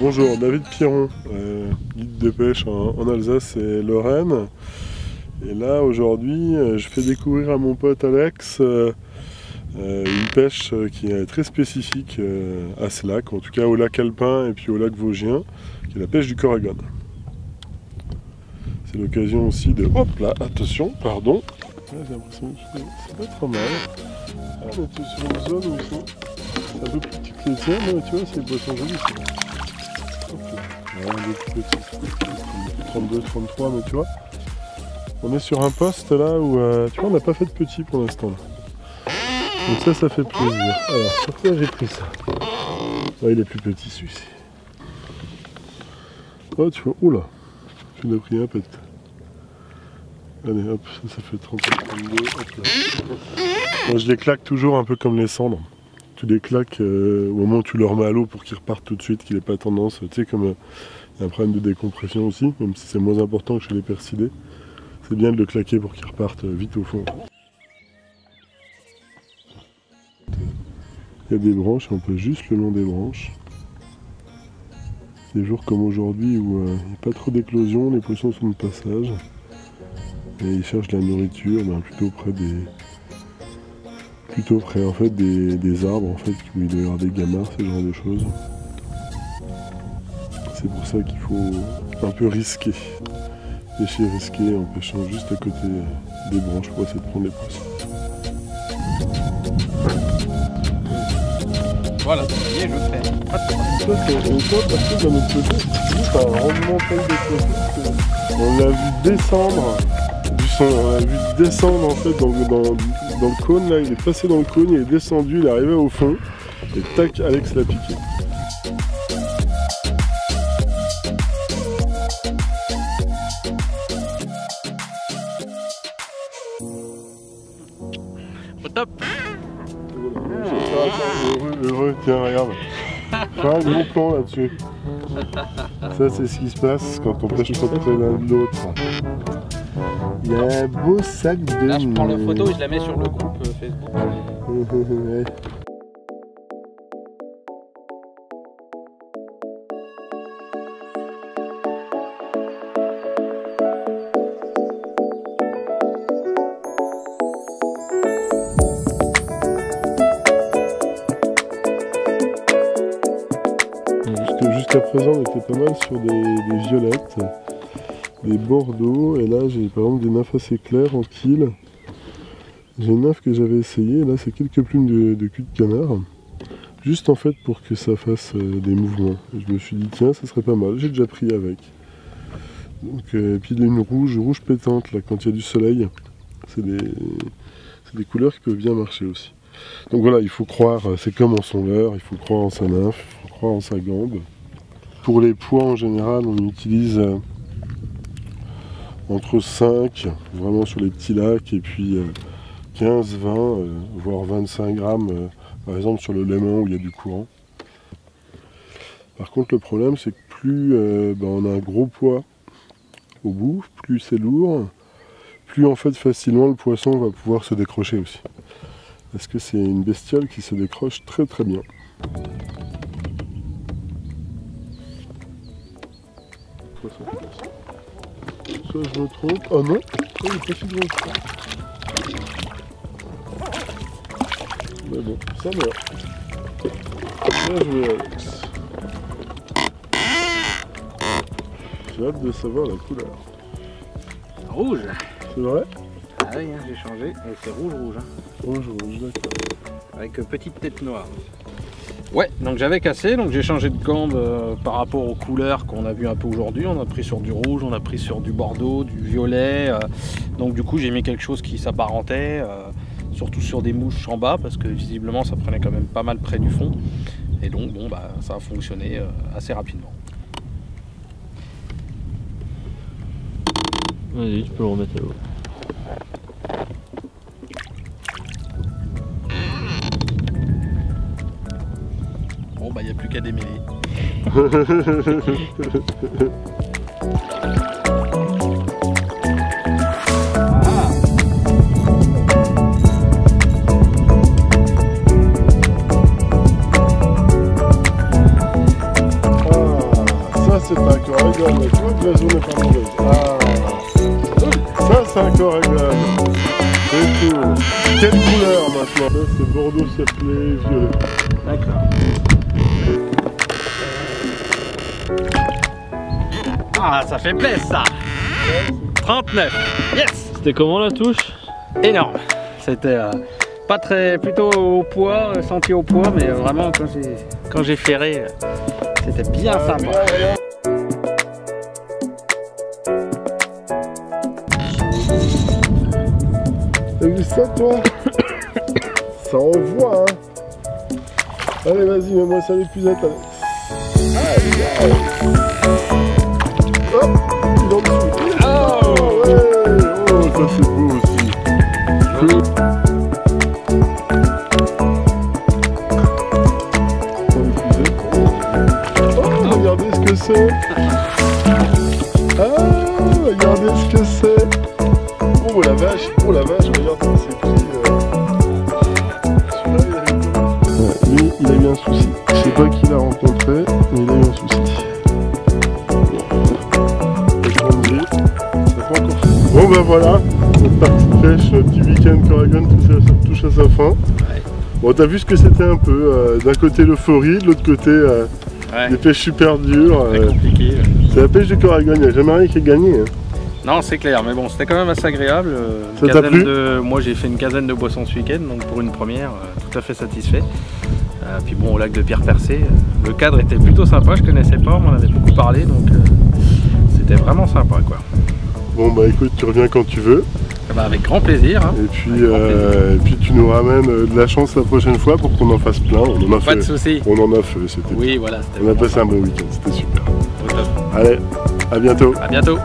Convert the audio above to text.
Bonjour, David Piron, guide de pêche en Alsace et Lorraine. Et là aujourd'hui je fais découvrir à mon pote Alex une pêche qui est très spécifique à ce lac, en tout cas au lac Alpin et puis au lac Vosgien, qui est la pêche du coragone. C'est l'occasion aussi de... Hop là, attention, pardon. J'ai l'impression que c'est pas trop mal. Ah, on est sur une zone où c'est un peu plus petit que les tiens, mais tu vois, c'est le poisson joli. Un peu plus petit, 32, 33, mais tu vois, on est sur un poste là où, tu vois, on n'a pas fait de petit pour l'instant. Donc ça fait plaisir. Alors, sur quoi j'ai pris ça? Oh, il est plus petit celui-ci. Oh, tu vois, oula, je l'ai pris un peu. Allez, hop, ça fait 31, 32, hop là. Moi, je les claque toujours un peu comme les cendres. Tu les claques au moment où tu le remets à l'eau pour qu'il reparte tout de suite, qu'il n'ait pas tendance, tu sais, comme il y a un problème de décompression aussi, même si c'est moins important que chez les persidés. C'est bien de le claquer pour qu'il reparte vite au fond. Il y a des branches, on peut juste le long des branches. Des jours comme aujourd'hui où il n'y a pas trop d'éclosion, les poissons sont de passage. Et ils cherchent de la nourriture, plutôt près des... Plutôt près en fait des arbres en fait, où il doit y avoir des gamarres, ce genre de choses. C'est pour ça qu'il faut un peu risquer. Pêcher risqué en pêchant juste à côté des branches pour essayer de prendre les poissons. Voilà, ça y est, je le fais. Ça c'est une fois parce que d'un autre côté, c'est juste un rendement tel de poisson. On l'a vu descendre. On l'a vu descendre en fait dans le cône là, il est passé dans le cône, il est descendu, il est arrivé au fond et tac, Alex l'a piqué. Au top. Heureux, tiens regarde. Fais un gros plan là-dessus. Ça c'est ce qui se passe quand on pêche pas près l'un de l'autre. Il y a un beau sac de... Là je prends la photo et je la mets sur le groupe Facebook. Ouais. Jusqu'à présent on était pas mal sur des violettes. Des bordeaux, et là j'ai par exemple des nymphes assez claires en quille. J'ai une nymphe que j'avais essayé, là c'est quelques plumes de cul de canard, juste en fait pour que ça fasse des mouvements. Et je me suis dit tiens ça serait pas mal, j'ai déjà pris avec. Donc, et puis une rouge pétante là quand il y a du soleil, c'est des couleurs qui peuvent bien marcher aussi. Donc voilà, il faut croire, c'est comme en son leurre, il faut croire en sa nymphe, il faut croire en sa gambe. Pour les poids en général on utilise entre 5, vraiment sur les petits lacs, et puis 15, 20, voire 25 grammes, par exemple sur le Léman où il y a du courant. Par contre le problème c'est que plus on a un gros poids au bout, plus c'est lourd, plus en fait facilement le poisson va pouvoir se décrocher aussi. Parce que c'est une bestiole qui se décroche très très bien. Poisson qui passe. Soit je me trompe. Oh non, il est pas si gros que ça. Mais bon, ça meurt. Bien joué Alex. J'ai hâte de savoir la couleur. Rouge. C'est vrai? Ah oui, hein, j'ai changé, et c'est rouge, hein. Rouge, d'accord. Avec petite tête noire. Ouais, donc j'avais cassé, donc j'ai changé de gambe par rapport aux couleurs qu'on a vu un peu aujourd'hui. On a pris sur du rouge, on a pris sur du bordeaux, du violet. Donc du coup j'ai mis quelque chose qui s'apparentait, surtout sur des mouches en bas, parce que visiblement ça prenait quand même pas mal près du fond. Et donc bon bah ça a fonctionné assez rapidement. Vas-y, tu peux le remettre à l'eau. Bon bah il n'y a plus qu'à démêler. Coragon, tu vois que la zone n'est pas mauvaise. Ah, ça c'est un Coragon. C'est tout. Quelle couleur maintenant? Ça c'est bordeaux cerclé violet. D'accord. Ah, ça fait plaisir ça. 39. Yes. C'était comment la touche? Énorme. C'était pas très, plutôt au poids, senti au poids, mais vraiment quand j'ai ferré, c'était bien sympa. T'as vu ça toi? Ça envoie hein. Allez vas-y, mets-moi ça les plus Alex. Aïe aïe. Hop, il est en dessous. Oh ouais. Oh ça c'est beau aussi. Oh regardez ce que c'est. Ah regardez ce que c'est. Oh la vache, regarde ça c'est pris. Lui, il a eu un souci. Je sais pas qui l'a rencontré, mais il a eu un souci. Bon ben voilà, notre partie pêche, notre petit week-end Coragon touche à sa fin. Ouais. Bon t'as vu ce que c'était un peu, d'un côté l'euphorie, de l'autre côté des pêches super dures. C'est compliqué. C'est la pêche du Coragon, il n'y a jamais rien qui est gagné. Hein. Non, c'est clair, mais bon, c'était quand même assez agréable. Ça t'a plu? Moi, j'ai fait une quinzaine de boissons ce week-end, donc pour une première, tout à fait satisfait. Puis bon, au lac de Pierre-Percé, le cadre était plutôt sympa, je connaissais pas, on m'en avait beaucoup parlé, donc c'était vraiment sympa, quoi. Bon bah écoute, tu reviens quand tu veux. Bah, avec grand plaisir. Hein. Et puis tu nous ramènes de la chance la prochaine fois pour qu'on en fasse plein. On en a pas de soucis. On en a fait, c'était oui, voilà, on a passé un bon week-end, c'était super. Au top. Allez, à bientôt. À bientôt.